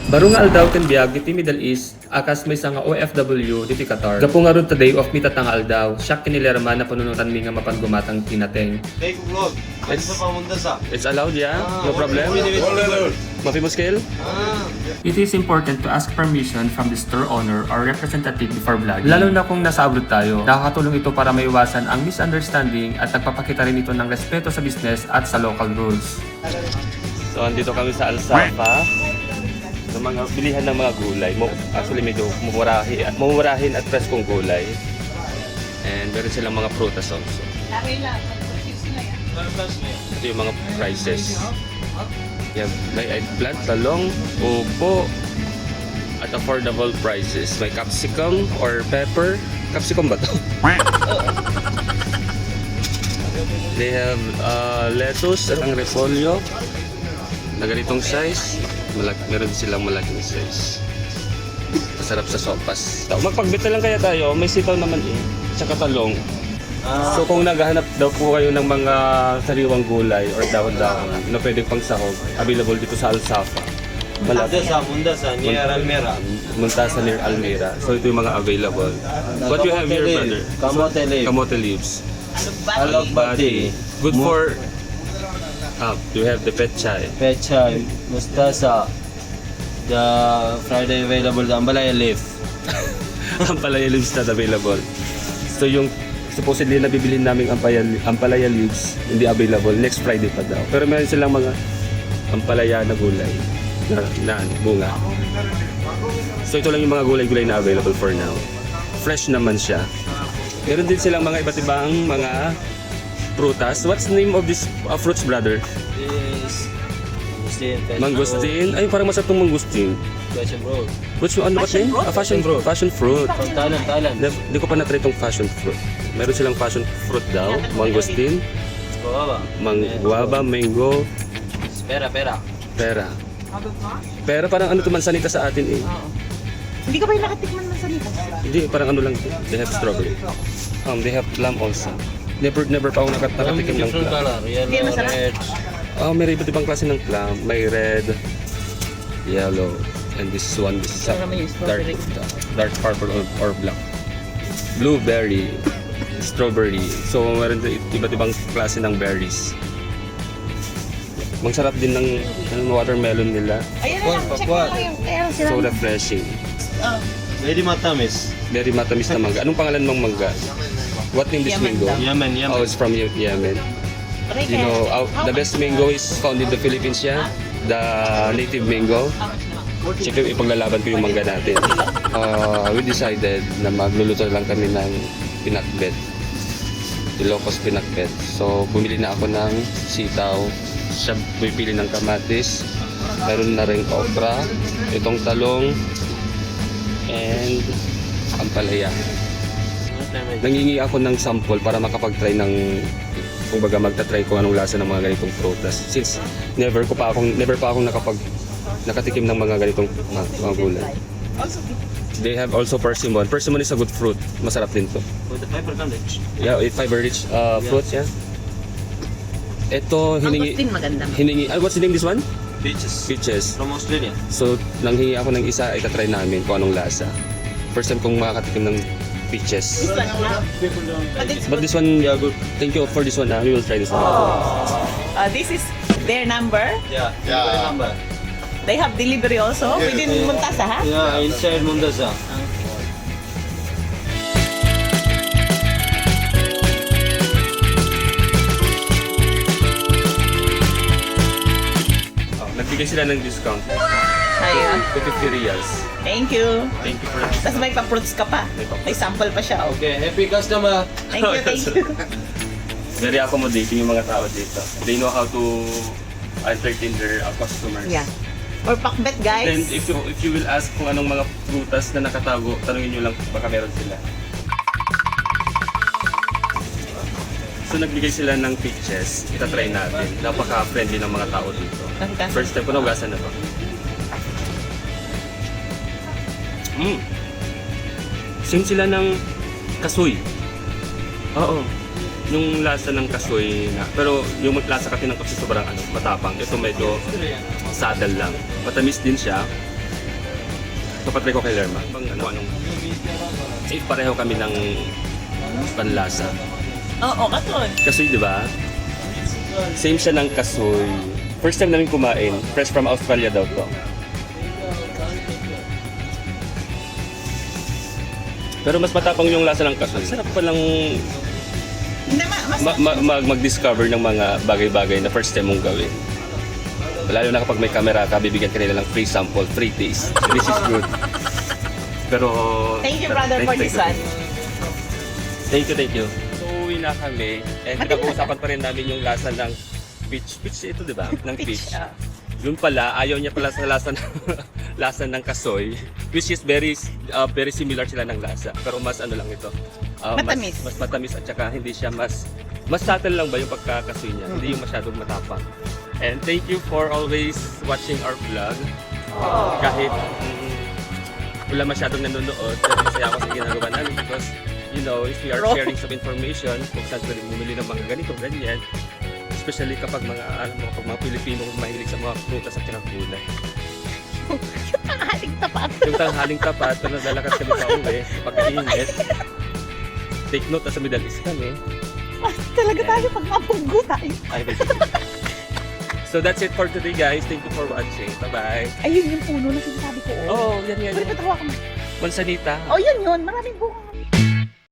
Baru nga aldaw ken biag iti Middle East, akas may nga OFW diti Qatar. Gapo nga ron today of mita tang aldaw. Siya kinilerma na panunutan mi nga mapangumatang tinateng. Take vlog. It's pamunta sa. It's allowed, yeah? No problem? Mafi mo scale? It is important to ask permission from the store owner or representative before vlogging. Lalo na kung nasa abroad tayo, nakakatulong ito para maiwasan ang misunderstanding at nagpapakita rin ito ng respeto sa business at sa local rules. So, andito kami sa Alsafa. Sa mga bilihan ng mga gulay. Actually, medyo mumurahin at preskong gulay. And meron silang mga prutas also. Ito yung mga prices. Yeah, may eggplant, talong, upo, at affordable prices. May capsicum or pepper. Capsicum ba ito? They have lettuce at ang repolyo na ganitong size. Meron silang malaking size. Masarap sa sopas. Magpagbita lang kaya tayo. May sitaw naman eh. Tsaka talong. So kung naghahanap daw po kayo ng mga sariwang gulay or dahon-dahon na pwedeng pang sahog, available dito sa Alsafa. Mundasa, near Almera. Muntasa near Almera. So ito yung mga available. What you have here, brother? Kamote leaf. Kamote leaves. Alugbati. Good for... you have the pechay. Pechay, mustasa. The Friday available, the Ambalaya leaf. Ang palaya leaves not available. So yung supposedly nabibili namin ampalaya leaves hindi available next Friday pa daw. Pero meron silang mga ampalaya na gulay na bunga. So ito lang yung mga gulay-gulay na available for now. Fresh naman siya. Meron din silang mga iba't ibang mga prutas. What's the name of this fruits, brother? This mangosteen. Mangosteen. Ay, parang masarap tong mangosteen. Passion fruit. Which one? What name? Passion fruit. Passion fruit. From Thailand. Hindi ko pa na-try itong passion fruit. Meron silang passion fruit daw. Mangosteen. Guava, mango. Pera. Pera. Pera parang ano to, mansanita sa atin eh. Hindi ka ba yung nakatikman ng salita? Hindi, parang ano lang. They have strawberry. They have plum also. Never pa ako nakatikim ng Different plum. color. Hindi Yellow, masarap. red. May iba't ibang klase ng plum. May red, yellow, and this one is Ito naman yung strawberry. dark purple or black. Blueberry, strawberry. So meron din iba't ibang klase ng berries. Magsarap din ng watermelon nila. Ayun na lang, check mo lang yung kaya sila. So refreshing. Very matamis. Very matamis na mangga. Anong pangalan ng mangga? What name is Yemen mango? daw. Yemen. Oh, it's from Yemen. You know, the best mango is found in the Philippines yan. The native mango. Siyempre, ipaglalaban ko yung mangga natin. We decided na magluluto lang kami ng pinakbet. Ilocos pinakbet. So, bumili na ako ng sitaw. Siya pipili ng kamatis. Meron na rin okra. Itong talong. And ampalaya. Nangingi ako ng sample para makapag-try ng kumbaga magta-try kung anong lasa ng mga ganitong prutas. Since never pa akong nakatikim ng mga ganitong mga gulay. They have also persimmon. Persimmon is a good fruit. Masarap din to. With the fiber content. Yeah, fiber-rich fruits, yeah. Ito Mangosteen maganda. what's the name this one? Peaches. Peaches. From Australia. So, nanghingi ako ng isa, itatry namin kung anong lasa. First time kong makakatikim ng peaches. This one na. But this one, yeah, good. Thank you for this one. We will try this one. This is their number. Yeah. Number. They have delivery also within Muntasa, ha? Yeah, inside Mundasa. Nagbigay sila ng discount. Ayun. 50 reals. Thank you. Thank you for the Tapos may pa-fruits ka pa. May sample pa siya. Oh. Okay, happy customer. Thank you. Very accommodating yung mga tao dito. They know how to entertain their customers. Yeah. Or pakbet, guys. Then if you will ask kung anong mga prutas na nakatago, tanungin nyo lang baka meron sila. So nagbigay sila ng peaches. Itatry natin. Napaka-friendly ng mga tao dito. First time ko na ugasan na to. Same sila ng kasoy. Oo. Yung lasa ng kasoy na. Pero yung lasa kasi ng kasoy sobrang matapang. Ito medyo saddle lang. Matamis din siya. So patry ko kay Lerma. Anong safe pareho kami ng panlasa. Oo, katon. Kasoy, di ba? Same siya ng kasoy. First time namin kumain, fresh from Australia daw to. Pero mas matapang yung lasa ng kasoy. Sarap palang mag-discover ng mga bagay-bagay na first time mong gawin. Lalo na kapag may camera ka, bibigyan ka nila ng free sample, free taste. This is good. Pero... Thank you, brother, for this one. Thank you. So, uwi na kami. Eh, pinag-uusapan pa rin namin yung lasa ng fish. Fish ito, di ba? Ng fish. Yun pala, ayaw niya pala sa lasa ng, lasa ng kasoy. Which is very similar sila ng lasa. Pero mas ano lang ito. Matamis. Mas matamis at saka hindi siya mas subtle lang ba yung pagkakasoy niya. Hindi yung masyadong matapang. And thank you for always watching our vlog. Kahit wala masyadong nanonood, pero masaya ako sa ginagawa namin because you know, if we are sharing some information kung saan pwede bumili ng mga ganito, ganyan, especially kapag mga Pilipino mahilig sa mga prutas at saka gulay. Yung tanghaling tapat. Yung tanghaling tapat, pero nalalakas kami pa uwi, pagkainit. Take note, sa Middle East kami. Talaga tayo pag mapunggo tayo. So that's it for today, guys. Thank you for watching. Bye-bye. Ayun yung puno na sinasabi ko. Oh, yan. Pwede patawa ka mo. Mansanita. Oh, yun. Maraming bunga.